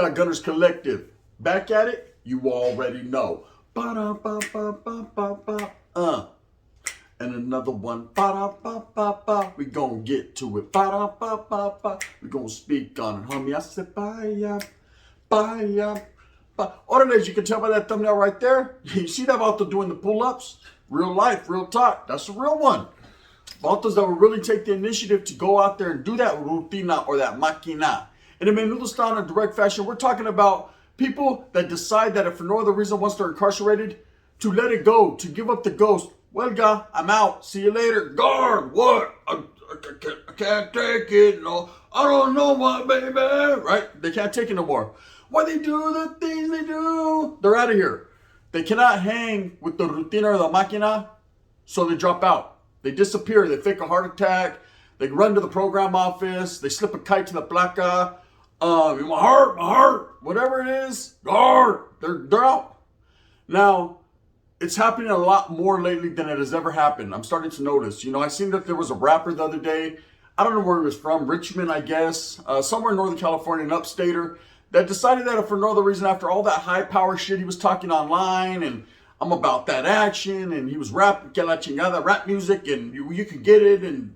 Gunners Collective. Back at it, you already know. Ba-da-ba-ba-ba-ba-ba. And another one. Ba-da-ba-ba-ba. We gon' get to it. Ba-da-ba-ba-ba. We gon' speak on it, homie. I said, bye-ya, bye-ya. Order, as you can tell by that thumbnail right there. You see that Vato doing the pull-ups? Real life, real talk. That's a real one. Vatos that will really take the initiative to go out there and do that rutina or that máquina. And in menudo style in a direct fashion, we're talking about people that decide that if for no other reason once they're incarcerated, to let it go, to give up the ghost. Well, guy, I'm out. See you later. Guard, what? I can't take it. No, I don't know my baby. Right? They can't take it no more. Why they do the things they do? They're out of here. They cannot hang with the rutina or the máquina, so they drop out. They disappear. They fake a heart attack. They run to the program office. They slip a kite to the placa. My heart, whatever it is, guard. They're out. Now, it's happening a lot more lately than it has ever happened. I'm starting to notice. You know, I seen that there was a rapper the other day. I don't know where he was from. Richmond, I guess. Somewhere in Northern California, an upstater, that decided that for no other reason, after all that high power shit he was talking online, and I'm about that action, and he was rapping, que la chingada, rap music, and you can get it, and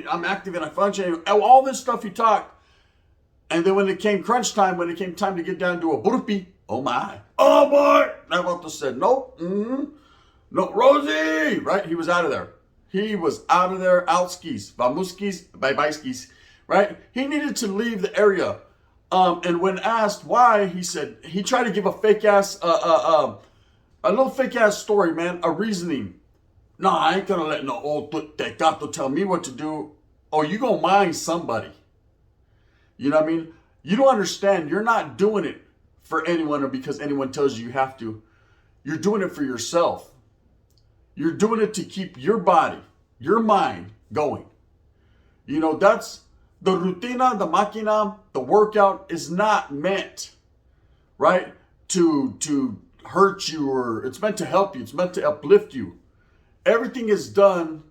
I'm active and I function, and all this stuff he talked. And then when it came crunch time, when it came time to get down to a burpee, oh my, oh boy, that Vato said, nope, no, Rosie, right? He was out of there. He was out of there, out skis, vamuskis, bye-bye skis, right? He needed to leave the area. And when asked why, he said, he tried to give a fake ass, a little fake ass story, man, a reasoning. No, I ain't gonna let no old tecato tell me what to do. Oh, you gonna mind somebody. You know what I mean? You don't understand. You're not doing it for anyone or because anyone tells you you have to. You're doing it for yourself. You're doing it to keep your body, your mind going. You know, that's the rutina, the máquina, the workout is not meant, right, to hurt you, or it's meant to help you. It's meant to uplift you. Everything is done,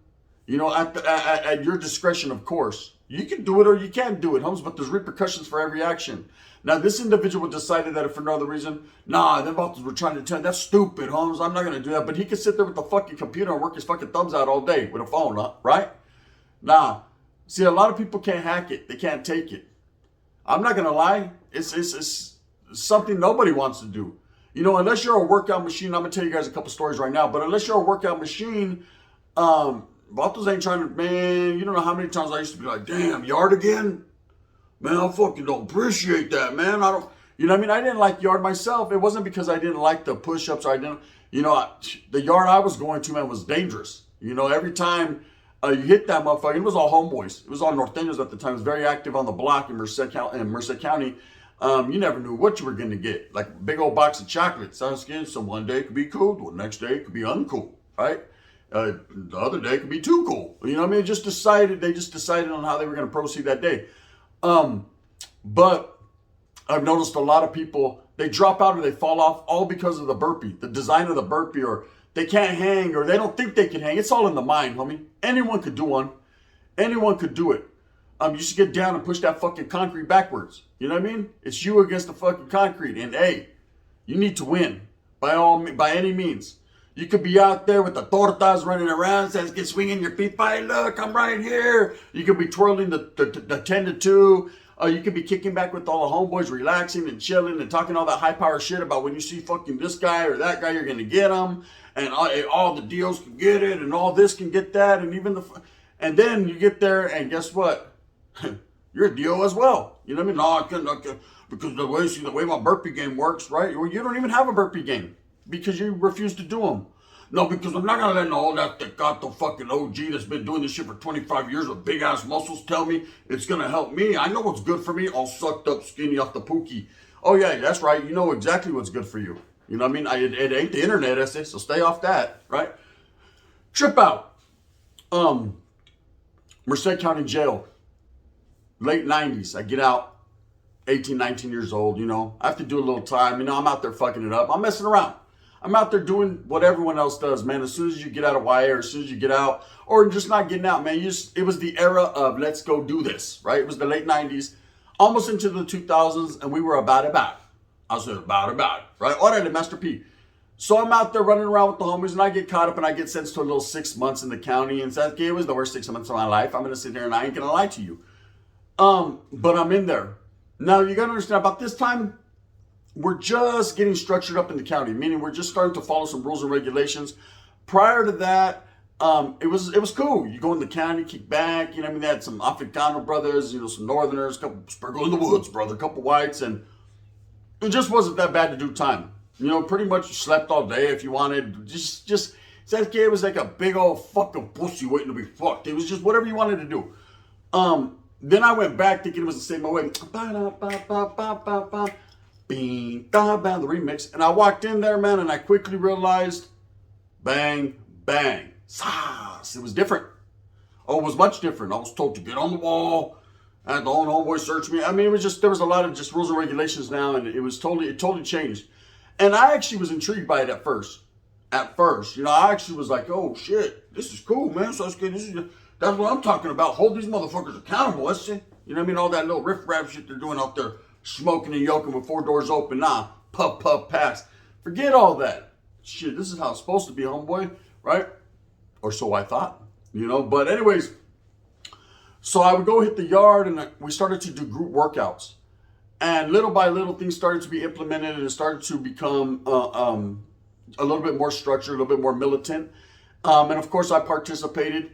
you know, at your discretion, of course. You can do it or you can't do it, Holmes, but there's repercussions for every action. Now, this individual decided that if for no other reason, nah, them Vatos were trying to tell, that's stupid, Holmes, I'm not going to do that. But he could sit there with the fucking computer and work his fucking thumbs out all day with a phone, right? Nah. See, a lot of people can't hack it. They can't take it. I'm not going to lie. It's something nobody wants to do. You know, unless you're a workout machine, I'm going to tell you guys a couple stories right now, but unless you're a workout machine, Vatos ain't trying to, man, you don't know how many times I used to be like, damn, yard again? Man, I fucking don't appreciate that, man. I don't, you know what I mean? I didn't like yard myself. It wasn't because I didn't like the push-ups or I didn't, you know, the yard I was going to, man, was dangerous. You know, every time you hit that motherfucker, it was all homeboys. It was all norteños at the time. It was very active on the block in Merced County. You never knew what you were going to get. Like a big old box of chocolates. Sounds good. So one day it could be cool. The next day it could be uncool, right? The other day could be too cool. You know what I mean? They just decided on how they were going to proceed that day. But I've noticed a lot of people, they drop out or they fall off all because of the burpee, the design of the burpee, or they can't hang, or they don't think they can hang. It's all in the mind, homie. Anyone could do one. Anyone could do it. You should get down and push that fucking concrete backwards. You know what I mean? It's you against the fucking concrete. And hey, you need to win by any means. You could be out there with the tortas running around, says get swinging your feet. By look, I'm right here. You could be twirling the 10 to 2. You could be kicking back with all the homeboys, relaxing and chilling and talking all that high power shit about when you see fucking this guy or that guy, you're gonna get them, and all the deals can get it, and all this can get that, and even and then you get there and guess what? You're a deal as well. You know what I mean? No, I can't, because the way my burpee game works, right? Well, you don't even have a burpee game because you refuse to do them. No, because I'm not going to let all that tecato fucking OG that's been doing this shit for 25 years with big ass muscles tell me it's going to help me. I know what's good for me, all sucked up, skinny off the pookie. Oh yeah, that's right. You know exactly what's good for you. You know what I mean? It ain't the internet, I say, so stay off that, right? Trip out. Merced County Jail. Late 90s. I get out, 18, 19 years old, you know. I have to do a little time. You know, I'm out there fucking it up. I'm messing around. I'm out there doing what everyone else does, man. As soon as you get out of YA or as soon as you get out, or just not getting out, man, it was the era of let's go do this, right? It was the late 90s, almost into the 2000s, and we were about. I said, about it, right? Orale, Master P. So I'm out there running around with the homies, and I get caught up, and I get sentenced to a little 6 months in the county. And that it was the worst 6 months of my life. I'm gonna sit there and I ain't gonna lie to you. But I'm in there. Now you gotta understand about this time, we're just getting structured up in the county, meaning we're just starting to follow some rules and regulations. Prior to that, it was cool. You go in the county, kick back, you know what I mean? They had some Africano brothers, you know, some Northerners, a couple sprinkle in the woods, brother, a couple whites, and it just wasn't that bad to do time. You know, pretty much you slept all day if you wanted. Just that kid was like a big old fucking pussy waiting to be fucked. It was just whatever you wanted to do. Then I went back thinking it was the same way. Bing, da, bang, the remix. And I walked in there, man, and I quickly realized, bang, bang, sas. It was different. Oh, it was much different. I was told to get on the wall. I had the own homeboy search me. I mean, it was just, there was a lot of just rules and regulations now, and it totally changed. And I actually was intrigued by it at first. You know, I actually was like, oh shit, this is cool, man. So that's what I'm talking about. Hold these motherfuckers accountable. That's it. You know what I mean? All that little riff-raff shit they're doing out there, smoking and yoking with 4 doors open. Nah, puff, pass. Forget all that. Shit, this is how it's supposed to be, homeboy, right? Or so I thought, you know. But anyways, so I would go hit the yard, and we started to do group workouts. And little by little, things started to be implemented, and it started to become a little bit more structured, a little bit more militant. And of course, I participated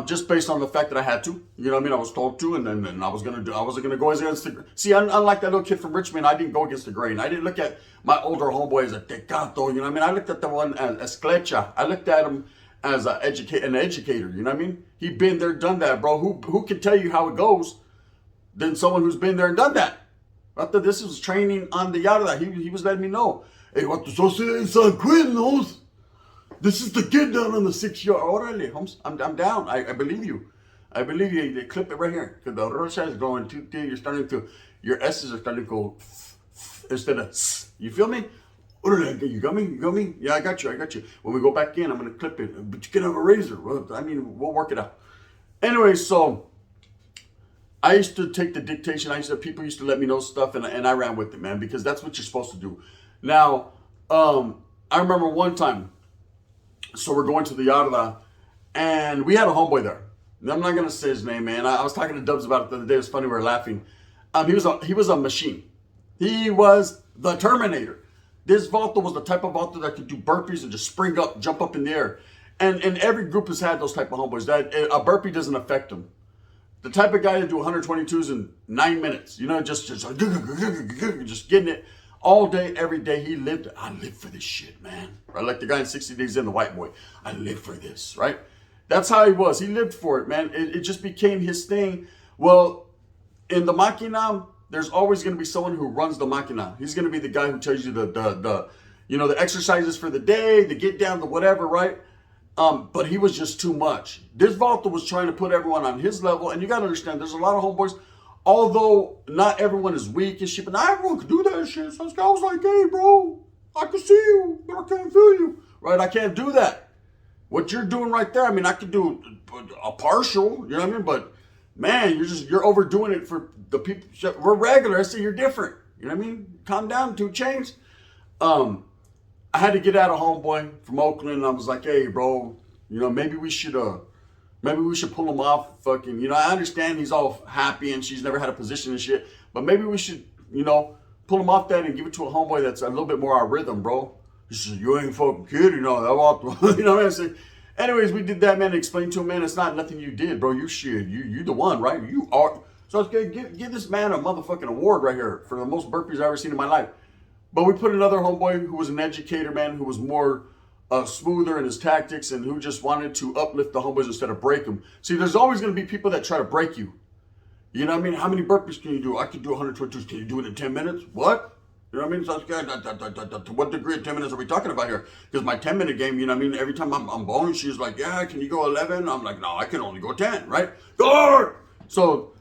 just based on the fact that I had to. You know what I mean? I was told to, and then I wasn't gonna go against the. See, unlike that little kid from Richmond, I didn't go against the grain. I didn't look at my older homeboy as a tecato. You know what I mean? I looked at the one as Esclecha. I looked at him as an educator. You know what I mean? He'd been there, done that, bro. Who can tell you how it goes than someone who's been there and done that? After this was training on the yada, he was letting me know. Hey, what the society San Quinn knows? This is the kid down on the 6 yard. Orale, Holmes, I'm down. I believe you. I believe you. They clip it right here. Because the rocha is going too thin. Your S's are starting to go instead of s. You feel me? Orale, you got me? Yeah, I got you. When we go back in, I'm going to clip it. But you can have a razor. Well, I mean, we'll work it out. Anyway, so I used to take the dictation. People used to let me know stuff, and I ran with it, man, because that's what you're supposed to do. Now, I remember one time, so we're going to the Yarda, and we had a homeboy there. And I'm not gonna say his name, man. I was talking to Dubs about it the other day. It was funny. We were laughing. He was a machine. He was the Terminator. This vaulter was the type of vaulter that could do burpees and just spring up, jump up in the air. And every group has had those type of homeboys. That a burpee doesn't affect them. The type of guy to do 122s in 9 minutes. You know, just getting it all day, every day. I live for this shit, man. Right? Like the guy in 60 Days In, the white boy. I live for this, right? That's how he was. He lived for it, man. It just became his thing. Well, in the Machina, there's always going to be someone who runs the Machina. He's going to be the guy who tells you the exercises for the day, the get down, the whatever, right? But he was just too much. This Volta was trying to put everyone on his level, and you got to understand, there's a lot of homeboys, although not everyone is weak and shit, but not everyone can do that shit. So this guy was like, hey, bro, I can see you, but I can't feel you, right? I can't do that. What you're doing right there, I mean, I could do a partial, you know what I mean? But man, you're overdoing it for the people. We're regular, I say you're different. You know what I mean? Calm down, 2 Chainz. I had to get out of homeboy from Oakland, and I was like, hey, bro, you know, maybe we should pull him off. Fucking, you know, I understand he's all happy and she's never had a position and shit, but maybe we should, you know, pull him off that and give it to a homeboy that's a little bit more our rhythm, bro. He said, you ain't fucking kid, you know, you know what I mean? Anyways, we did that, man, and explained to him, man, it's not nothing you did, bro. You shit. You the one, right? You are. So I was going to give this man a motherfucking award right here for the most burpees I've ever seen in my life. But we put another homeboy who was an educator, man, who was more smoother in his tactics and who just wanted to uplift the homeboys instead of break them. See, there's always going to be people that try to break you. You know what I mean? How many burpees can you do? I can do 122. Can you do it in 10 minutes? What? You know what I mean? So to what degree of 10 minutes are we talking about here? Because my 10-minute game, you know what I mean? Every time I'm bowling, she's like, yeah, can you go 11? I'm like, no, I can only go 10, right? Go! So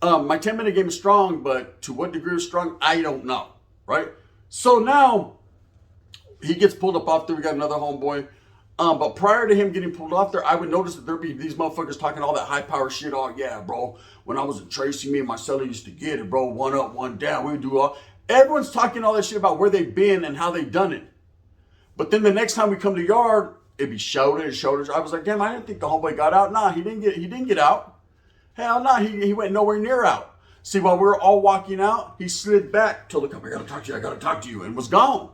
my 10-minute game is strong, but to what degree is strong, I don't know, right? So now he gets pulled up off there. We got another homeboy. But prior to him getting pulled off there, I would notice that there'd be these motherfuckers talking all that high power shit. Oh, yeah, bro. When I was in Tracy, me and Marcelo used to get it, bro. 1 up, 1 down. We would do all. Everyone's talking all that shit about where they've been and how they've done it. But then the next time we come to yard, it'd be shoulders. I was like, damn, I didn't think the homeboy got out. Nah, he didn't get out. Hell no, he went nowhere near out. See, while we were all walking out, he slid back to look up, I gotta talk to you, and was gone.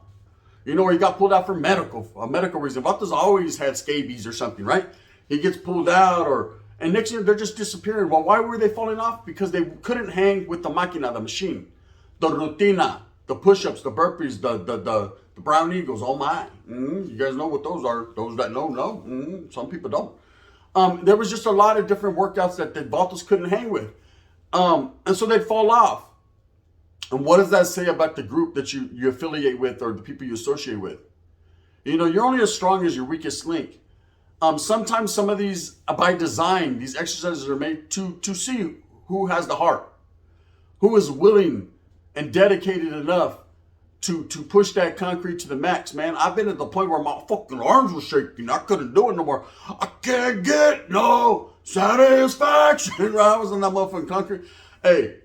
You know, where he got pulled out for a medical reason. Vatos always had scabies or something, right? He gets pulled out, and next year they're just disappearing. Well, why were they falling off? Because they couldn't hang with the máquina, the machine. The rutina, the push-ups, the burpees, the brown eagles. Oh my. You guys know what those are. Those that know. Some people don't. There was just a lot of different workouts that the vatos couldn't hang with. And so they'd fall off. And what does that say about the group that you affiliate with or the people you associate with? You know, you're only as strong as your weakest link. Sometimes some of these, by design, these exercises are made to see who has the heart, who is willing and dedicated enough to push that concrete to the max, man. I've been at the point where my fucking arms were shaking. I couldn't do it no more. I can't get no satisfaction. I was on that motherfucking concrete. Hey,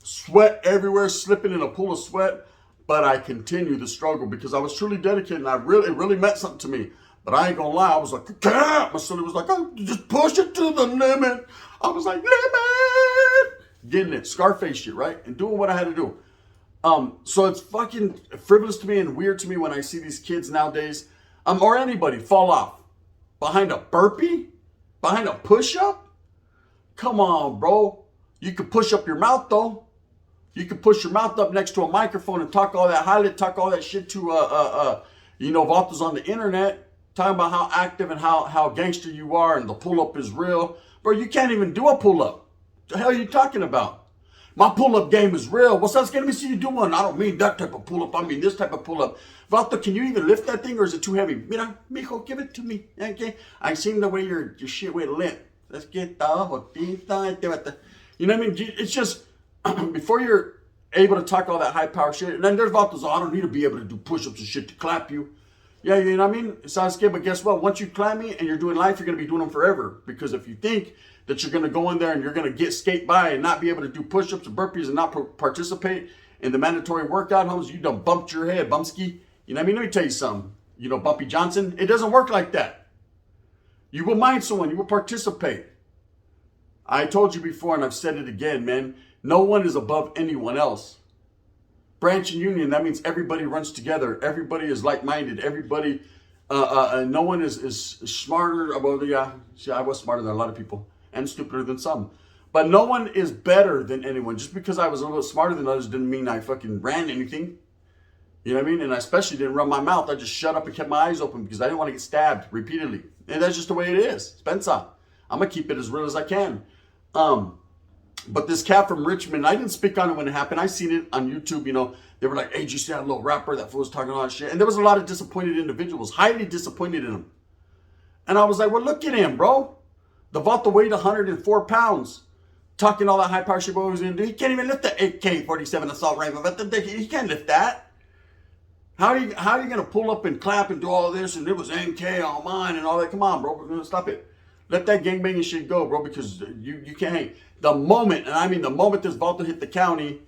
sweat everywhere, slipping in a pool of sweat. But I continued the struggle because I was truly dedicated and it really meant something to me. But I ain't gonna lie, I was like, I can't. My son was like, oh, just push it to the limit. I was like, limit. Getting it, Scarface shit, right? And doing what I had to do. So it's fucking frivolous to me and weird to me when I see these kids nowadays, or anybody fall off behind a burpee, behind a push-up. Come on, bro. You could push up your mouth though. You could push your mouth up next to a microphone and talk all that shit to vatos on the internet, talking about how active and how gangster you are and the pull-up is real. Bro, you can't even do a pull-up. The hell are you talking about? My pull-up game is real. What's else? Let me see you do one. I don't mean that type of pull-up. I mean this type of pull-up. Vato, can you even lift that thing or is it too heavy? Mira, mijo, give it to me. Okay? I seen the way your shit went limp. Let's get the hotita. You know what I mean? It's just, before you're able to talk all that high-power shit, and then there's vatos, I don't need to be able to do push-ups and shit to clap you. Yeah, you know what I mean? It sounds good, but guess what? Once you clap me and you're doing life, you're going to be doing them forever. Because if you think that you're going to go in there and you're going to skate by and not be able to do push-ups and burpees and not participate in the mandatory workout, homes, you done bumped your head, bumski. You know what I mean? Let me tell you something. You know, Bumpy Johnson, it doesn't work like that. You will mind someone. You will participate. I told you before, and I've said it again, man. No one is above anyone else. Branch and union, that means everybody runs together. Everybody is like-minded. Everybody, no one is smarter. Well, yeah, I was smarter than a lot of people and stupider than some. But no one is better than anyone. Just because I was a little smarter than others didn't mean I fucking ran anything. You know what I mean? And I especially didn't run my mouth. I just shut up and kept my eyes open because I didn't want to get stabbed repeatedly. And that's just the way it is. Spencer, I'm going to keep it as real as I can. But this cat from Richmond, I didn't speak on it when it happened. I seen it on YouTube, you know. They were like, hey, did you see that little rapper? That fool was talking all that shit. And there was a lot of disappointed individuals, highly disappointed in him. And I was like, well, look at him, bro. The vato weighed 104 pounds. Talking all that high power shit what he was going to do. He can't even lift the AK-47 assault rifle. He can't lift that. How are you going to pull up and clap and do all this? And it was NK on mine and all that. Come on, bro. We're going to stop it. Let that gangbanging shit go, bro, because you can't hang. The moment this vato hit the county,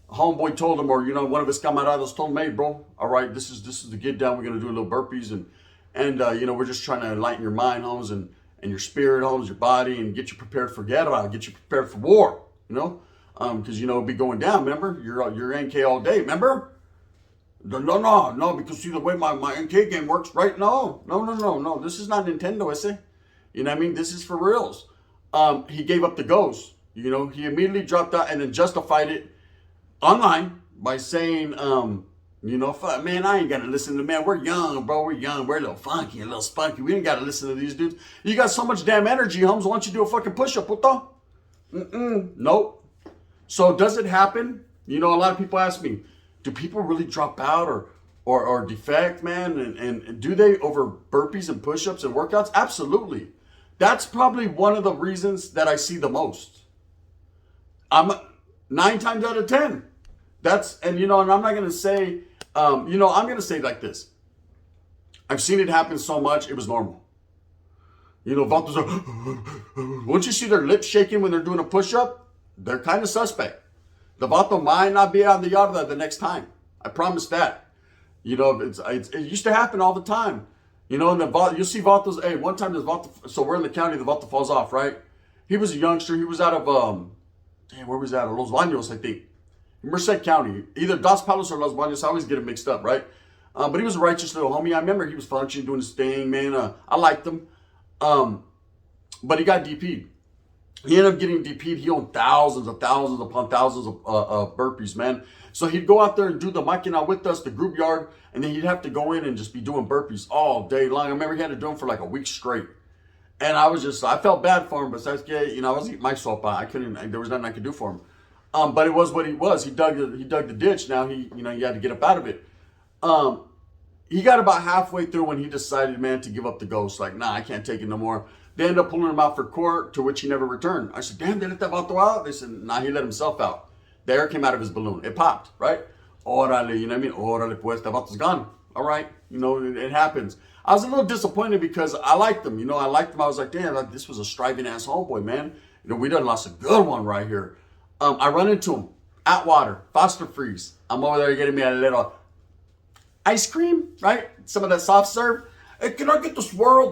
homeboy told him, or, you know, one of his camaradas told him, hey, bro, all right, this is the get down. We're going to do a little burpees. And you know, we're just trying to enlighten your mind, homes, and your spirit, homes, your body, and get you prepared for guerra, get you prepared for war, you know, because, you know, it'll be going down, remember? You're NK all day, remember? No, because see the way my NK game works, right? No. This is not Nintendo, is it? You know what I mean? This is for reals. He gave up the ghost. You know, he immediately dropped out and then justified it online by saying, you know, fuck, man, I ain't got to listen to, man, we're young, bro. We're young. We're a little funky, a little spunky. We ain't got to listen to these dudes. You got so much damn energy, Holmes. Why don't you do a fucking push-up, puto? Nope. So does it happen? You know, a lot of people ask me, do people really drop out or defect, man? And do they over burpees and push-ups and workouts? Absolutely. That's probably one of the reasons that I see the most. I'm 9 times out of 10. And you know, and I'm not going to say, you know, I'm going to say it like this. I've seen it happen so much, it was normal. You know, vatos are, once you see their lips shaking when they're doing a push-up, they're kind of suspect. The vato might not be on the yarda the next time. I promise that. You know, it used to happen all the time. You know, and you see vatos. Hey, one time this vato. So we're in the county. The vato falls off, right? He was a youngster. He was out of where was that? Los Baños, I think. Merced County, either Dos Palos or Los Baños. I always get it mixed up, right? But he was a righteous little homie. I remember he was functioning, doing his thing, man. I liked him. But he got DP'd. He ended up getting DP'd. He owned thousands upon thousands of burpees, man. So he'd go out there and do the máquina with us, the group yard, and then he'd have to go in and just be doing burpees all day long. I remember he had to do them for like a week straight. And I felt bad for him, but you know, I was eating my sopa. There was nothing I could do for him. But it was what he was. He dug the ditch. Now he had to get up out of it. He got about halfway through when he decided, man, to give up the ghost. Like, nah, I can't take it no more. They ended up pulling him out for court, to which he never returned. I said, damn, they let that vato out? They said, nah, he let himself out. The air came out of his balloon. It popped, right? Orale, you know what I mean? Orale, pues, that vato's gone. All right, you know, it happens. I was a little disappointed because I liked him. You know, I liked him. I was like, damn, this was a striving-ass homeboy, man. You know, we done lost a good one right here. I run into him. Atwater, Foster Freeze. I'm over there getting me a little ice cream, right? Some of that soft serve. Hey, can I get the swirl?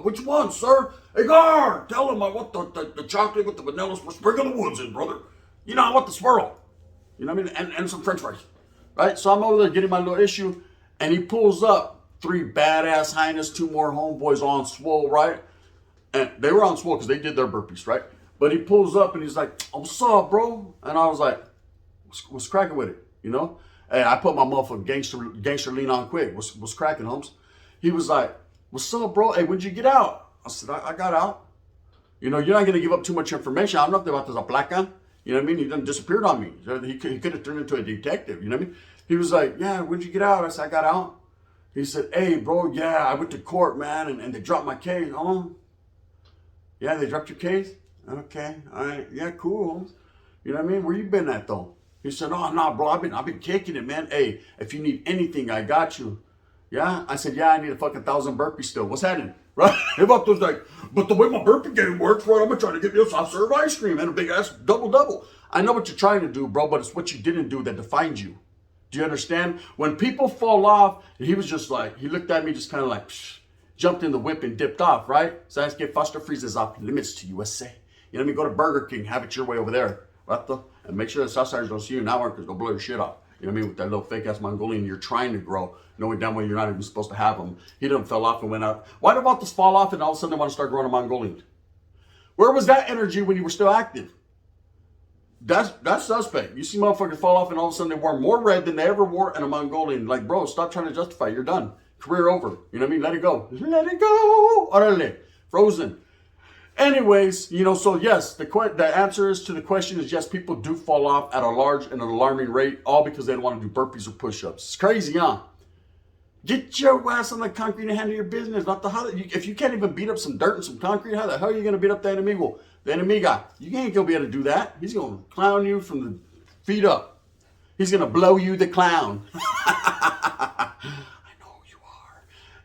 Which one, sir? Hey, Gar, tell him I want the chocolate with the vanilla sprinkle the woods in, brother. You know, I want the swirl. You know what I mean? And some french fries, right? So I'm over there getting my little issue, and he pulls up 3 badass highness, 2 more homeboys on swole, right? And they were on swole because they did their burpees, right? But he pulls up and he's like, oh, what's up, bro? And I was like, what's cracking with it, you know? Hey, I put my motherfucking gangster lean on quick. What's cracking, Holmes? He was like, what's up, bro? Hey, when'd you get out? I said, I got out. You know, you're not going to give up too much information. I don't know if about this a placa. You know what I mean? He done disappeared on me. He could have turned into a detective. You know what I mean? He was like, yeah, when'd you get out? I said, I got out. He said, hey, bro, yeah, I went to court, man, and they dropped my case. Oh, yeah, they dropped your case? Okay, all right, yeah, cool, Holmes. You know what I mean? Where you been at, though? He said, oh, no, bro, I've been kicking it, man. Hey, if you need anything, I got you. Yeah? I said, yeah, I need a fucking 1,000 burpees still. What's happening? Right? About those like, but the way my burpee game works, right, I'm going to try to get you a soft serve ice cream and a big ass double. I know what you're trying to do, bro, but it's what you didn't do that defines you. Do you understand? When people fall off, he was just like, he looked at me just kind of like, psh, jumped in the whip and dipped off, right? So I just get Foster Freezes off limits to USA. You know what I mean? Go to Burger King, have it your way over there. Right? And make sure the Southsiders don't see you now because they'll blow your shit off. You know what I mean? With that little fake ass Mongolian you're trying to grow, knowing damn well you're not even supposed to have them. He done fell off and went out. Why did this fall off and all of a sudden they want to start growing a Mongolian? Where was that energy when you were still active? That's suspect. You see motherfuckers fall off and all of a sudden they wore more red than they ever wore in a Mongolian. Like, bro, stop trying to justify. You're done. Career over. You know what I mean? Let it go. Let it go. Orale. Frozen. Anyways, you know, so yes, the answer is to the question is yes, people do fall off at a large and an alarming rate, all because they don't want to do burpees or push-ups. It's crazy, huh? Get your ass on the concrete and handle your business. If you can't even beat up some dirt and some concrete, how the hell are you going to beat up the enemigo? The enemiga. You ain't going to be able to do that. He's going to clown you from the feet up. He's going to blow you the clown.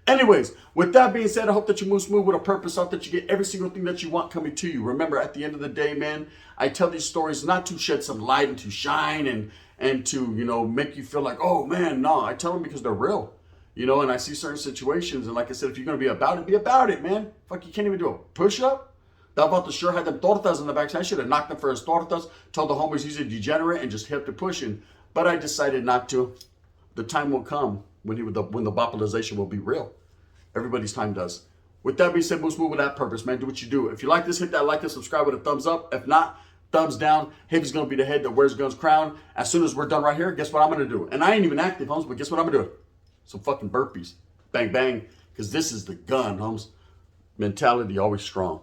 Anyways, with that being said, I hope that you move smooth with a purpose. I hope that you get every single thing that you want coming to you. Remember, at the end of the day, man, I tell these stories not to shed some light and to shine and to, you know, make you feel like, oh, man, no. I tell them because they're real, you know, and I see certain situations. And like I said, if you're going to be about it, man. Fuck, you can't even do a push-up. That about the sure had them tortas in the back. I should have knocked them for his tortas, told the homies he's a degenerate, and just kept it pushing. But I decided not to. The time will come when the bopulization will be real. Everybody's time does. With that being said, move with that purpose, man. Do what you do. If you like this, hit that like and subscribe with a thumbs up. If not, thumbs down. Heavy's going to be the head that wears guns crown. As soon as we're done right here, guess what I'm going to do? And I ain't even active, homes, but guess what I'm going to do? Some fucking burpees. Bang, bang. Because this is the gun, homes. Mentality always strong.